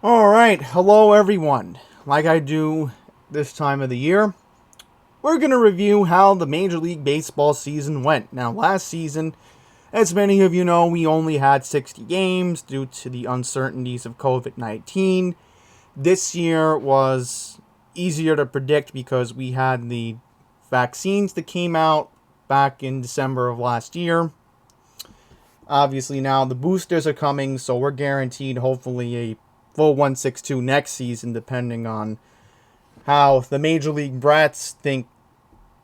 Alright, hello everyone. Like I do this time of the year, we're going to review how the Major League Baseball season went. Now, last season, as many of you know, we only had 60 games due to the uncertainties of COVID-19. This year was easier to predict because we had the vaccines that came out back in December of last year. Obviously, now the boosters are coming, so we're guaranteed hopefully a full 162 next season, depending on how the Major League brats think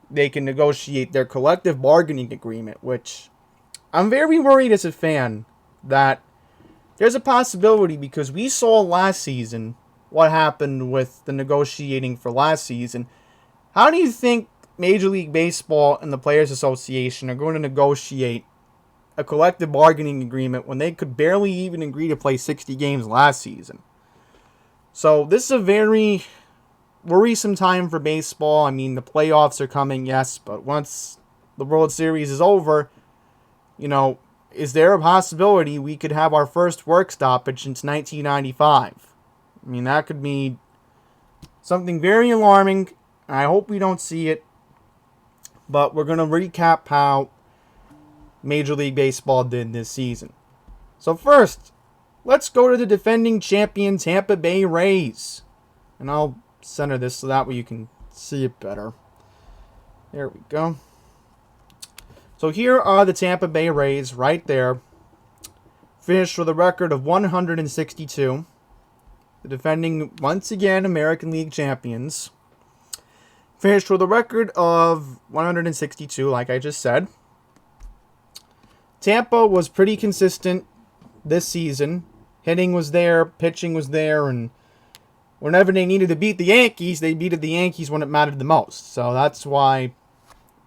they can negotiate their collective bargaining agreement, which I'm very worried as a fan that there's a possibility, because we saw last season what happened with the negotiating for last season. How do you think Major League Baseball and the Players Association are going to negotiate a collective bargaining agreement when they could barely even agree to play 60 games last season? So this is a very worrisome time for baseball. I mean, the playoffs are coming, yes, but once the World Series is over, is there a possibility we could have our first work stoppage since 1995? I mean, that could be something very alarming. I hope we don't see it. But we're going to recap how Major League Baseball did this season. So first, let's go to the defending champion Tampa Bay Rays. And I'll center this so that way you can see it better. There we go. So here are the Tampa Bay Rays right there. Finished with a record of 162. The defending, once again, American League champions. Finished with a record of 162, like I just said. Tampa was pretty consistent this season. Hitting was there, pitching was there, and whenever they needed to beat the Yankees, they beat the Yankees when it mattered the most. So that's why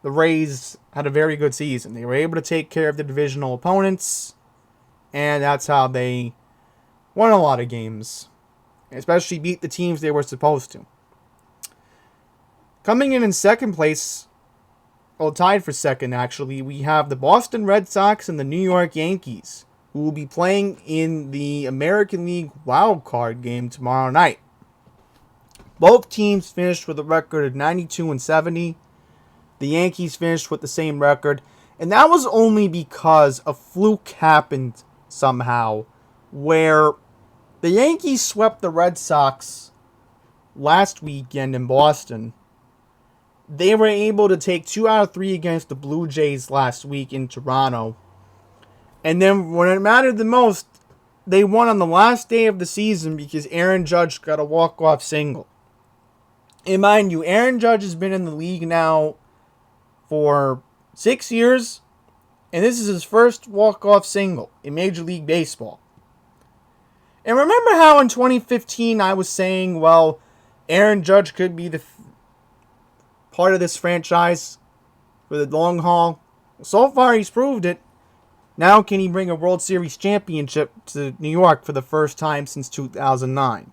the Rays had a very good season. They were able to take care of the divisional opponents, and that's how they won a lot of games, especially beat the teams they were supposed to. Coming in second place, well, tied for second actually, we have the Boston Red Sox and the New York Yankees, who will be playing in the American League wild card game tomorrow night. Both teams finished with a record of 92 and 70. The Yankees finished with the same record, and that was only because a fluke happened somehow, where the Yankees swept the Red Sox last weekend in Boston. They were able to take 2 out of 3 against the Blue Jays last week in Toronto. And then when it mattered the most, they won on the last day of the season because Aaron Judge got a walk-off single. And mind you, Aaron Judge has been in the league now for 6 years, and this is his first walk-off single in Major League Baseball. And remember how in 2015 I was saying, well, Aaron Judge could be the part of this franchise for the long haul? So far, he's proved it. Now, can he bring a World Series championship to New York for the first time since 2009?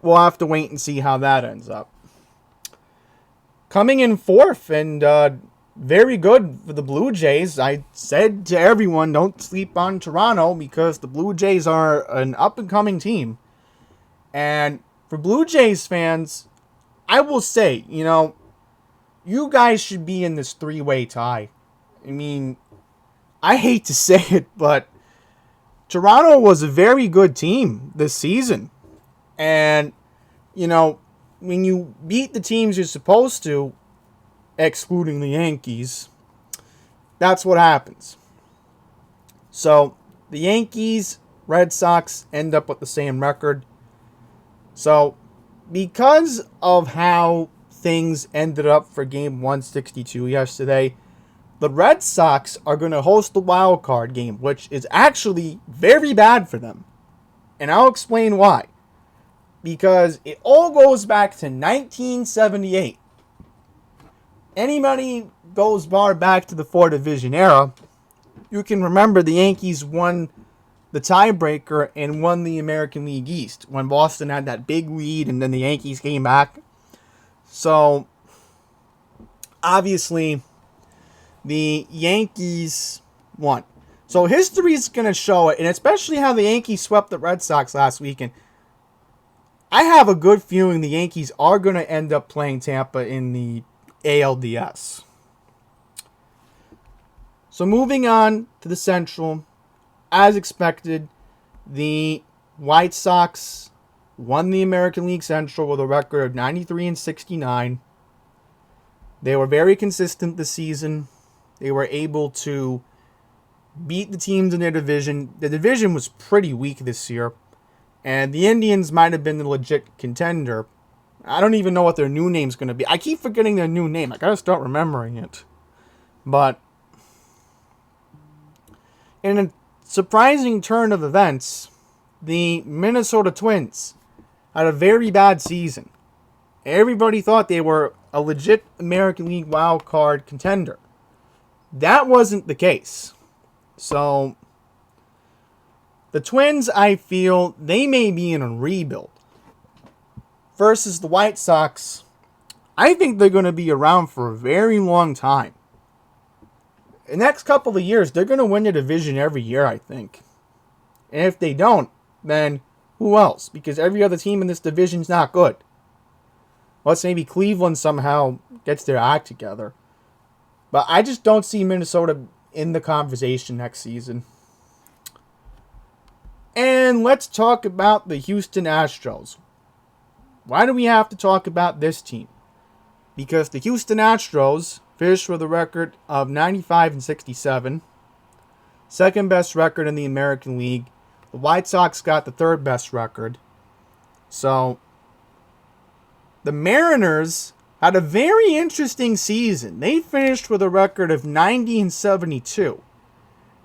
We'll have to wait and see how that ends up. Coming in fourth, and very good for the Blue Jays. I said to everyone, don't sleep on Toronto, because the Blue Jays are an up-and-coming team. And for Blue Jays fans, I will say, you guys should be in this three-way tie. I mean, I hate to say it, but Toronto was a very good team this season. And, when you beat the teams you're supposed to, excluding the Yankees, that's what happens. So, the Yankees, Red Sox end up with the same record. So, because of how things ended up for game 162 yesterday, the Red Sox are going to host the wild card game, which is actually very bad for them. And I'll explain why. Because it all goes back to 1978. Anybody goes far back to the 4-division era, you can remember the Yankees won the tiebreaker and won the American League East when Boston had that big lead and then the Yankees came back. So, obviously, the Yankees won. So history is going to show it, and especially how the Yankees swept the Red Sox last weekend. I have a good feeling the Yankees are going to end up playing Tampa in the ALDS. So moving on to the Central, as expected, the White Sox won the American League Central with a record of 93-69. They were very consistent this season. They were able to beat the teams in their division. The division was pretty weak this year, and the Indians might have been the legit contender. I don't even know what their new name's going to be. I keep forgetting their new name. I got to start remembering it. But in a surprising turn of events, the Minnesota Twins had a very bad season. Everybody thought they were a legit American League wild card contender. That wasn't the case. So, the Twins, I feel, they may be in a rebuild. Versus the White Sox, I think they're going to be around for a very long time. The next couple of years, they're going to win the division every year, I think. And if they don't, then who else? Because every other team in this division's not good. Unless maybe Cleveland somehow gets their act together. But I just don't see Minnesota in the conversation next season. And let's talk about the Houston Astros. Why do we have to talk about this team? Because the Houston Astros finished with a record of 95-67. Second best record in the American League. The White Sox got the third best record. So, the Mariners had a very interesting season. They finished with a record of 90-72.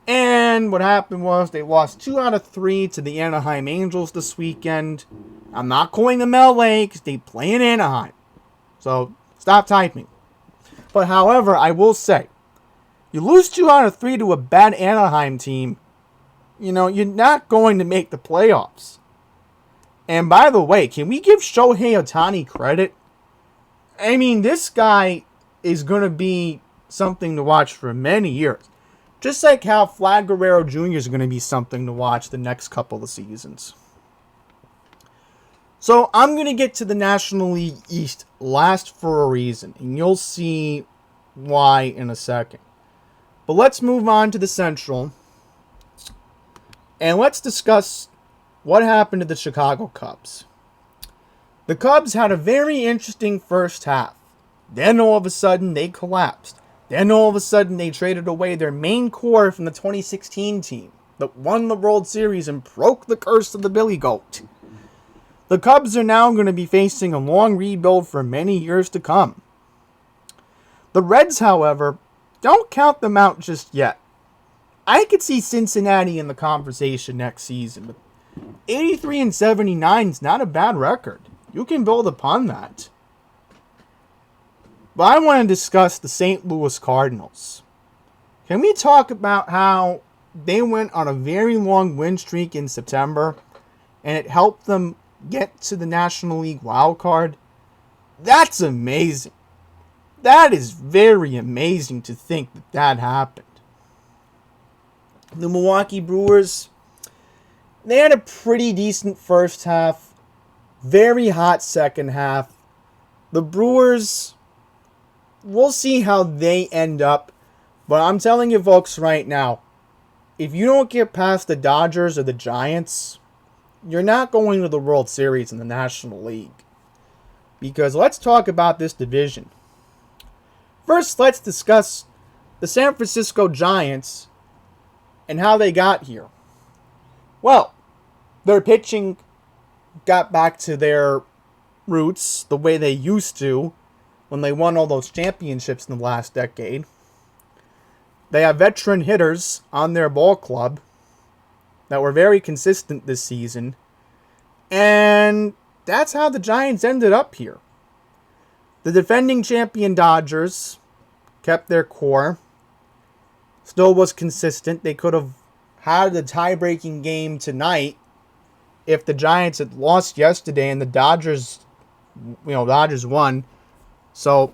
And what happened was they lost 2 out of 3 to the Anaheim Angels this weekend. I'm not calling them LA because they play in Anaheim. So, stop typing. But however, I will say, you lose 2 out of 3 to a bad Anaheim team, you're not going to make the playoffs. And by the way, can we give Shohei Ohtani credit? I mean, this guy is going to be something to watch for many years. Just like how Vlad Guerrero Jr. is going to be something to watch the next couple of seasons. So I'm going to get to the National League East last for a reason. And you'll see why in a second. But let's move on to the Central. And let's discuss what happened to the Chicago Cubs. The Cubs had a very interesting first half. Then all of a sudden they collapsed. Then all of a sudden they traded away their main core from the 2016 team that won the World Series and broke the curse of the Billy Goat. The Cubs are now going to be facing a long rebuild for many years to come. The Reds, however, don't count them out just yet. I could see Cincinnati in the conversation next season, but 83-79 is not a bad record. You can build upon that. But I want to discuss the St. Louis Cardinals. Can we talk about how they went on a very long win streak in September and it helped them get to the National League wild card? That's amazing. That is very amazing to think that happened. The Milwaukee Brewers, they had a pretty decent first half. Very hot second half. The Brewers, we'll see how they end up. But I'm telling you folks right now, if you don't get past the Dodgers or the Giants, you're not going to the World Series in the National League. Because let's talk about this division. First, let's discuss the San Francisco Giants and how they got here. Well, their pitching got back to their roots the way they used to when they won all those championships in the last decade. They have veteran hitters on their ball club that were very consistent this season. And that's how the Giants ended up here. The defending champion Dodgers kept their core. Still was consistent. They could have had a tie-breaking game tonight if the Giants had lost yesterday and the Dodgers won. So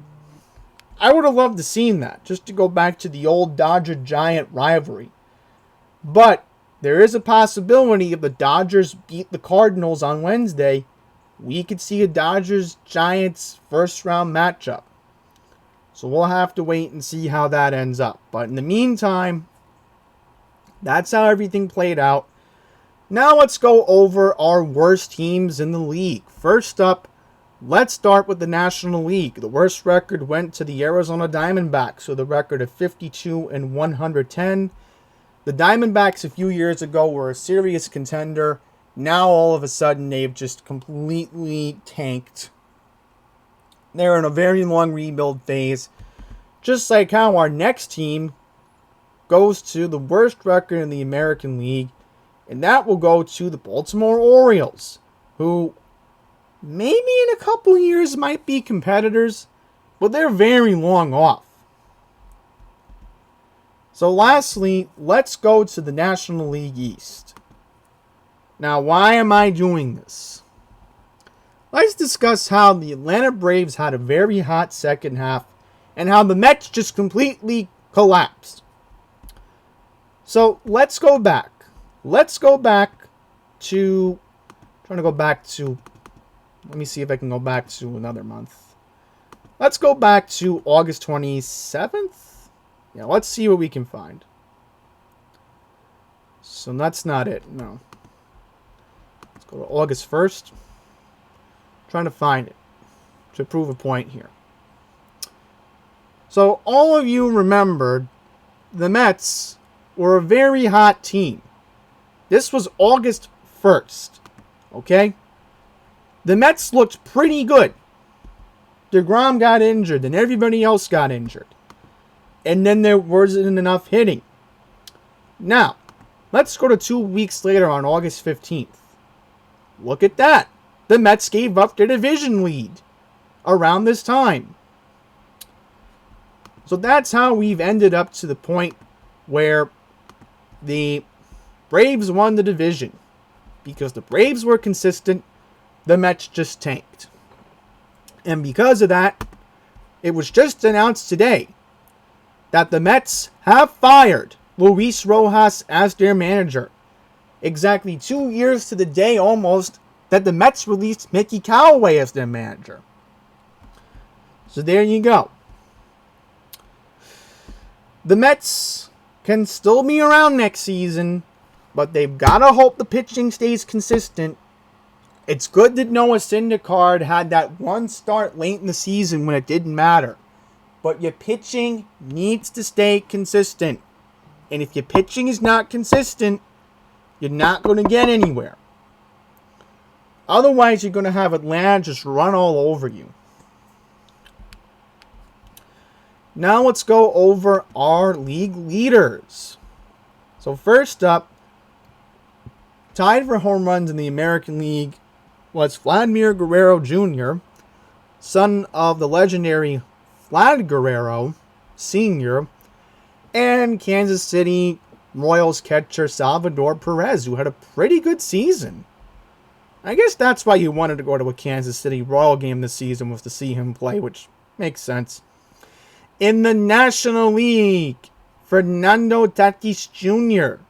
I would have loved to seen that, just to go back to the old Dodger-Giant rivalry. But there is a possibility if the Dodgers beat the Cardinals on Wednesday, we could see a Dodgers-Giants first-round matchup. So we'll have to wait and see how that ends up. But in the meantime, that's how everything played out. Now let's go over our worst teams in the league. First up, let's start with the National League. The worst record went to the Arizona Diamondbacks with a record of 52-110. The Diamondbacks a few years ago were a serious contender. Now all of a sudden they've just completely tanked. They're in a very long rebuild phase. Just like how our next team goes to the worst record in the American League. And that will go to the Baltimore Orioles, who maybe in a couple years might be competitors, but they're very long off. So lastly, let's go to the National League East. Now, why am I doing this? Let's discuss how the Atlanta Braves had a very hot second half and how the Mets just completely collapsed. So let's go back. Let me see if I can go back to another month. Let's go back to August 27th. Yeah, let's see what we can find. So that's not it, no. Let's go to August 1st. Trying to find it to prove a point here. So all of you remembered the Mets were a very hot team. This was August 1st, okay? The Mets looked pretty good. DeGrom got injured, and everybody else got injured. And then there wasn't enough hitting. Now, let's go to 2 weeks later on August 15th. Look at that. The Mets gave up their division lead around this time. So that's how we've ended up to the point where the Braves won the division. Because the Braves were consistent, the Mets just tanked. And because of that, it was just announced today that the Mets have fired Luis Rojas as their manager. Exactly 2 years to the day almost that the Mets released Mickey Callaway as their manager. So there you go. The Mets can still be around next season, but they've got to hope the pitching stays consistent. It's good that Noah Syndergaard had that one start late in the season when it didn't matter. But your pitching needs to stay consistent. And if your pitching is not consistent, you're not going to get anywhere. Otherwise, you're going to have Atlanta just run all over you. Now let's go over our league leaders. So first up, tied for home runs in the American League was Vladimir Guerrero Jr., son of the legendary Vlad Guerrero Sr., and Kansas City Royals catcher Salvador Perez, who had a pretty good season. I guess that's why you wanted to go to a Kansas City Royal game this season, was to see him play, which makes sense. In the National League, Fernando Tatis Jr.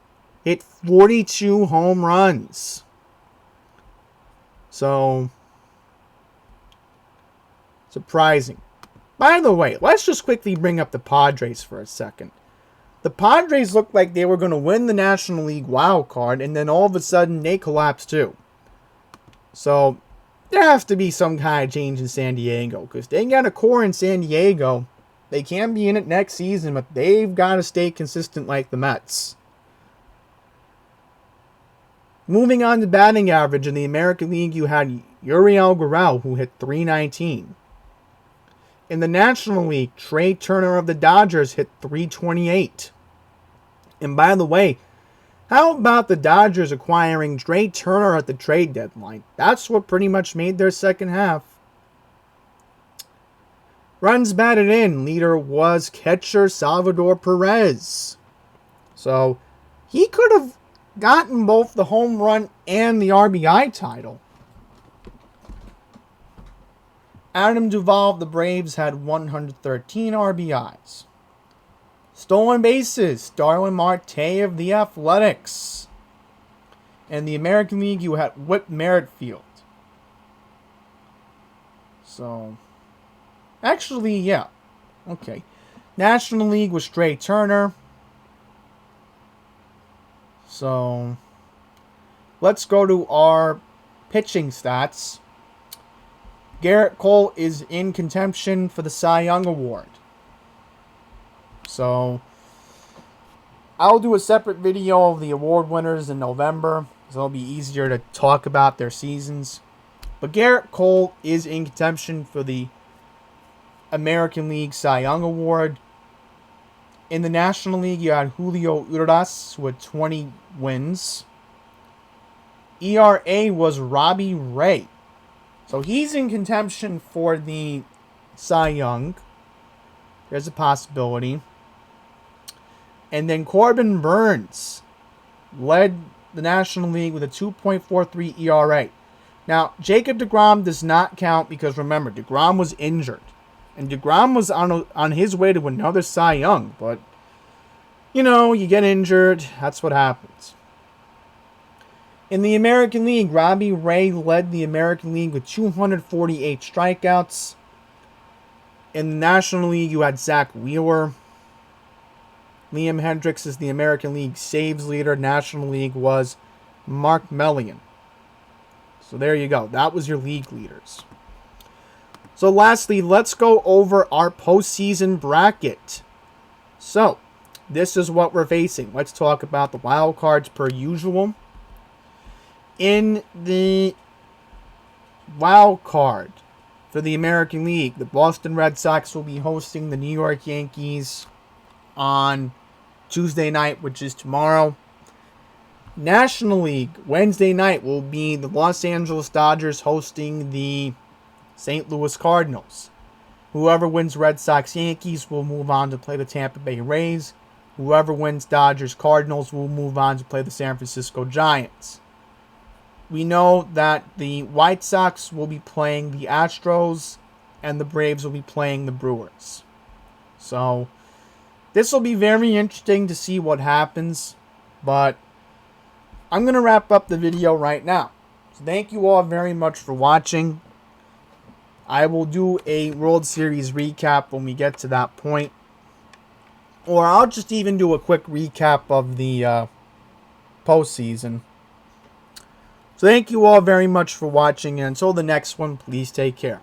hit 42 home runs. So, surprising. By the way, let's just quickly bring up the Padres for a second. The Padres looked like they were going to win the National League wild card, and then all of a sudden they collapsed too. So, there has to be some kind of change in San Diego, because they got a core in San Diego. They can be in it next season, but they've got to stay consistent like the Mets. Moving on to batting average in the American League, you had Uriel Guerrero, who hit .319. In the National League, Trey Turner of the Dodgers hit .328. And by the way, how about the Dodgers acquiring Trey Turner at the trade deadline? That's what pretty much made their second half. Runs batted in, leader was catcher Salvador Perez. So, he could have gotten both the home run and the RBI title. Adam Duvall of the Braves had 113 RBIs. Stolen bases, Starlin Marte of the Athletics. In the American League, you had Whit Merrifield. So, actually, yeah. Okay. National League was Trey Turner. So, let's go to our pitching stats. Garrett Cole is in contention for the Cy Young Award. So, I'll do a separate video of the award winners in November, so it'll be easier to talk about their seasons. But Garrett Cole is in contention for the American League Cy Young Award. In the National League, you had Julio Urias with 20 wins. ERA was Robbie Ray. So he's in contention for the Cy Young. There's a possibility. And then Corbin Burns led the National League with a 2.43 ERA. Now, Jacob deGrom does not count because, remember, deGrom was injured. And deGrom was on his way to another Cy Young. But, you know, you get injured. That's what happens. In the American League, Robbie Ray led the American League with 248 strikeouts. In the National League, you had Zach Wheeler. Liam Hendricks is the American League saves leader. National League was Mark Melian. So there you go. That was your league leaders. So lastly, let's go over our postseason bracket. So, this is what we're facing. Let's talk about the wild cards per usual. In the wild card for the American League, the Boston Red Sox will be hosting the New York Yankees on Tuesday night, which is tomorrow. National League, Wednesday night, will be the Los Angeles Dodgers hosting the St. Louis Cardinals. Whoever wins Red Sox-Yankees will move on to play the Tampa Bay Rays. Whoever wins Dodgers-Cardinals will move on to play the San Francisco Giants. We know that the White Sox will be playing the Astros and the Braves will be playing the Brewers. So, this will be very interesting to see what happens, but I'm going to wrap up the video right now. So thank you all very much for watching. I will do a World Series recap when we get to that point. Or I'll just even do a quick recap of the postseason. So thank you all very much for watching, and until the next one, please take care.